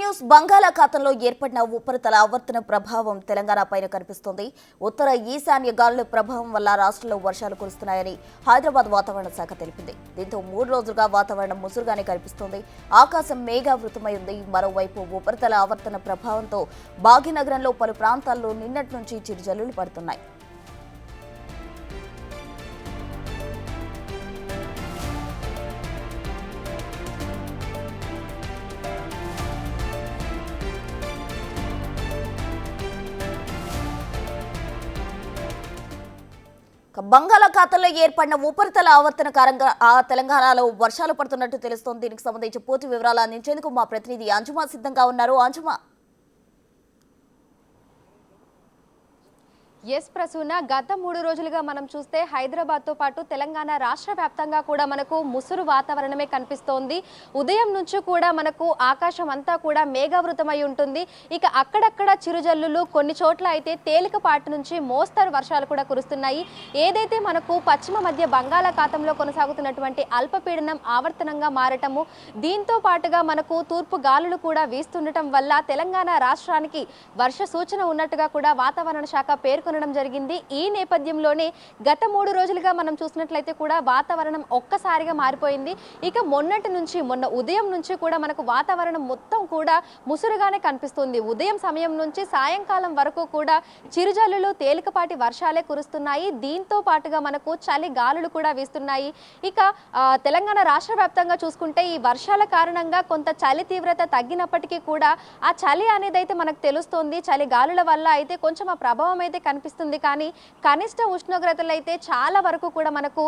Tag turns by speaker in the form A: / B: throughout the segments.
A: News బంగాళాఖాతంలో ఏర్పడిన ఉపరితల ఆవర్తన ప్రభావం తెలంగాణపైన కనిపిస్తోంది. ఉత్తర ఈశాన్య గాలుల ప్రభావం వల్ల రాష్ట్రంలో వర్షాలు కురుస్తున్నాయని హైదరాబాద్ వాతావరణ శాఖ తెలిపింది. దీంతో 3 రోజులుగా వాతావరణం ముసురుగానే కనిపిస్తోంది. ఆకాశం మేఘావృతమై ఉంది. మరోవైపు ఉపరితల ఆవర్తన ప్రభావంతో భాగ్యనగరంలో పలు ప్రాంతాల్లో నిన్నటి నుంచి చిరుజల్లులు పడుతున్నాయి. బంగాళాఖాతంలో ఏర్పడిన ఉపరితల ఆవర్తన కారణంగా తెలంగాణలో వర్షాలు పడుతున్నట్టు తెలుస్తోంది. దీనికి సంబంధించి పూర్తి వివరాలు అందించేందుకు మా ప్రతినిధి అంజుమా సిద్ధంగా ఉన్నారు. అంజుమా,
B: ఎస్ ప్రసూన, గత 3 రోజులుగా మనం చూస్తే హైదరాబాద్తో పాటు తెలంగాణ రాష్ట్ర వ్యాప్తంగా కూడా మనకు ముసురు వాతావరణమే కనిపిస్తోంది. ఉదయం నుంచి కూడా మనకు ఆకాశం అంతా కూడా మేఘావృతమై ఉంటుంది. ఇక అక్కడక్కడ చిరుజల్లులు, కొన్ని చోట్ల అయితే తేలికపాటి నుంచి మోస్తరు వర్షాలు కూడా కురుస్తున్నాయి. ఏదైతే మనకు పశ్చిమ మధ్య బంగాళాఖాతంలో కొనసాగుతున్నటువంటి అల్పపీడనం ఆవర్తనంగా మారటము, దీంతో పాటుగా మనకు తూర్పు గాలులు కూడా వీస్తుండటం వల్ల తెలంగాణ రాష్ట్రానికి వర్ష సూచన ఉన్నట్టుగా కూడా వాతావరణ శాఖ పేర్కొనడం జరిగింది. ఈ నేపథ్యంలోనే గత 3 రోజులుగా మనం చూసినట్లయితే కూడా వాతావరణం ఒక్కసారిగా మారిపోయింది. ఇక మొన్న ఉదయం నుంచి కూడా మనకు వాతావరణం మొత్తం కూడా ముసురుగానే కనిపిస్తుంది. ఉదయం సమయం నుంచి సాయంకాలం వరకు కూడా చిరుజల్లులు, తేలికపాటి వర్షాలే కురుస్తున్నాయి. దీంతో పాటుగా మనకు చలి గాలులు కూడా వీస్తున్నాయి. ఇక తెలంగాణ రాష్ట్ర వ్యాప్తంగా చూసుకుంటే ఈ వర్షాల కారణంగా కొంత చలి తీవ్రత తగ్గినప్పటికీ కూడా ఆ చలి అనేది అయితే మనకు తెలుస్తోంది. చలి గాలుల వల్ల అయితే కొంచెం ఆ ప్రభావం అయితే కనిపిస్తుంది. కానీ కనిష్ట ఉష్ణోగ్రతలు అయితే చాలా వరకు కూడా మనకు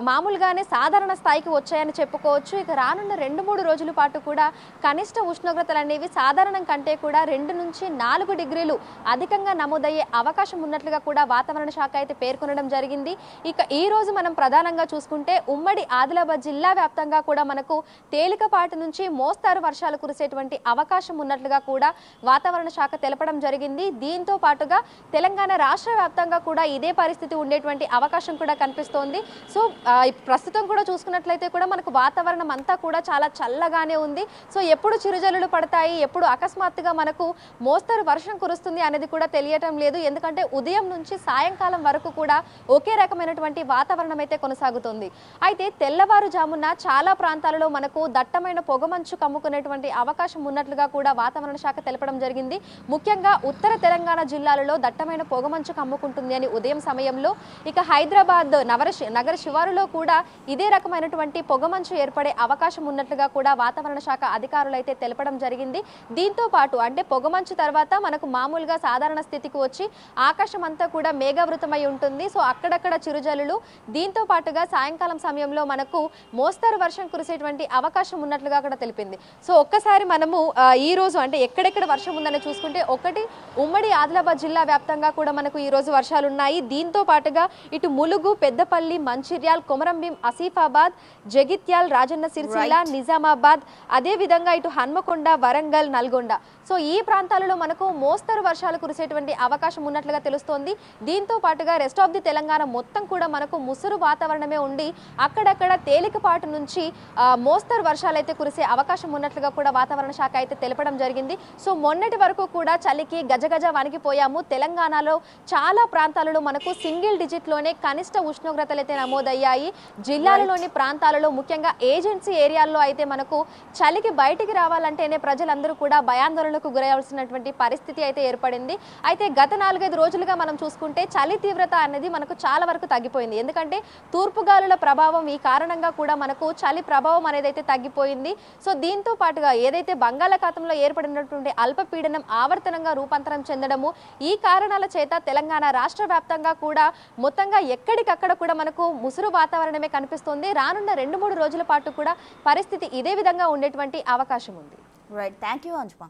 B: మామూలుగానే సాధారణ స్థాయికి వచ్చాయని చెప్పుకోవచ్చు. ఇక రానున్న 2-3 రోజుల పాటు కూడా కనిష్ట ఉష్ణోగ్రతలు అనేవి సాధారణం కంటే కూడా 2 నుంచి 4 డిగ్రీలు అధికంగా నమోదయ్యే అవకాశం ఉన్నట్లుగా కూడా వాతావరణ శాఖ అయితే పేర్కొనడం జరిగింది. ఇక ఈ రోజు మనం ప్రధానంగా చూసుకుంటే ఉమ్మడి ఆదిలాబాద్ జిల్లా వ్యాప్తంగా కూడా మనకు తేలికపాటి నుంచి మోస్తారు వర్షాలు కురిసేటువంటి అవకాశం ఉన్నట్లుగా కూడా వాతావరణ శాఖ తెలపడం జరిగింది. దీంతో పాటుగా తెలంగాణ రాష్ట్ర వ్యాప్తంగా కూడా ఇదే పరిస్థితి ఉండేటువంటి అవకాశం కూడా కనిపిస్తోంది. సో ప్రస్తుతం కూడా చూసుకున్నట్లయితే కూడా మనకు వాతావరణం అంతా కూడా చాలా చల్లగానే ఉంది. సో ఎప్పుడు చిరుజల్లులు పడతాయి, ఎప్పుడు అకస్మాత్తుగా మనకు మోస్తరు వర్షం కురుస్తుంది అనేది కూడా తెలియటం లేదు. ఎందుకంటే ఉదయం నుంచి సాయంకాలం వరకు కూడా ఒకే రకమైనటువంటి వాతావరణం అయితే కొనసాగుతుంది. అయితే తెల్లవారుజామున చాలా ప్రాంతాలలో మనకు దట్టమైన పొగమంచు కమ్ముకునేటువంటి అవకాశం ఉన్నట్లుగా కూడా వాతావరణ శాఖ తెలపడం జరిగింది. ముఖ్యంగా ఉత్తర తెలంగాణ జిల్లాలలో దట్టమైన పొగమంచు కమ్ముకుంటుంది అని ఉదయం సమయంలో. ఇక హైదరాబాద్ నగర శివారులో కూడా ఇదే రకమైనటువంటి పొగమంచు ఏర్పడే అవకాశం ఉన్నట్లుగా కూడా వాతావరణ శాఖ అధికారులు అయితే తెలపడం జరిగింది. దీంతో పాటు అంటే పొగమంచు తర్వాత మనకు మామూలుగా సాధారణ స్థితికి వచ్చి ఆకాశం అంతా కూడా మేఘావృతమై ఉంటుంది. సో అక్కడక్కడ చిరుజల్లులు, దీంతో పాటుగా సాయంకాలం సమయంలో మనకు మోస్తరు వర్షం కురిసేటువంటి అవకాశం ఉన్నట్లుగా కూడా తెలిపింది. సో ఒక్కసారి మనము ఈ రోజు అంటే ఎక్కడెక్కడ వర్షం ఉందని చూసుకుంటే, ఒకటి ఉమ్మడి ఆదిలాబాద్ జిల్లా వ్యాప్తంగా కూడా మనకు ఈ రోజు వర్షాలు ఉన్నాయి. దీంతో పాటుగా ఇటు ములుగు, పెద్దపల్లి, మంచిర్యాల్, కొమరంభీం, ఆసిఫాబాద్, జగిత్యాల్, రాజన్న సిరిసిల్ల, నిజామాబాద్, అదే విధంగా ఇటు హన్మకొండ, వరంగల్, నల్గొండ, సో ఈ ప్రాంతాలలో మనకు మోస్తరు వర్షాలు కురిసేటువంటి అవకాశం ఉన్నట్లుగా తెలుస్తోంది. దీంతో పాటుగా రెస్ట్ ఆఫ్ ది తెలంగాణ మొత్తం కూడా మనకు ముసురు వాతావరణమే ఉండి అక్కడక్కడ తేలికపాటు నుంచి మోస్తరు వర్షాలు అయితే కురిసే అవకాశం ఉన్నట్లుగా కూడా వాతావరణ శాఖ అయితే తెలపడం జరిగింది. సో మొన్నటి వరకు కూడా చలికి గజగజ వణికిపోయాము. తెలంగాణలో చాలా ప్రాంతాలలో మనకు సింగిల్ డిజిట్లోనే కనిష్ట ఉష్ణోగ్రతలు అయితే నమోదయ్యాయి. జిల్లాలలోని ప్రాంతాలలో ముఖ్యంగా ఏజెన్సీ ఏరియాల్లో అయితే మనకు చలికి బయటికి రావాలంటేనే ప్రజలందరూ కూడా భయాందోళనకు గురయ్యాల్సినటువంటి పరిస్థితి అయితే ఏర్పడింది. అయితే గత 4-5 రోజులుగా మనం చూసుకుంటే చలి తీవ్రత అనేది మనకు చాలా వరకు తగ్గిపోయింది. ఎందుకంటే తూర్పుగాలుల ప్రభావం ఈ కారణంగా కూడా మనకు చలి ప్రభావం అనేది అయితే తగ్గిపోయింది. సో దీంతో పాటుగా ఏదైతే బంగాళాఖాతంలో ఏర్పడినటువంటి అల్పపీడనం ఆవర్తనంగా రూపాంతరం చెందడము, ఈ కారణాల చేత తెలంగాణ రాష్ట్ర వ్యాప్తంగా కూడా మొత్తంగా ఎక్కడికక్కడ కూడా మనకు ముసురు వాతావరణమే కనిపిస్తుంది. రానున్న 2-3 రోజుల పాటు కూడా పరిస్థితి ఇదే విధంగా ఉండేటువంటి అవకాశం ఉంది.
A: Right, thank you అంజుమా.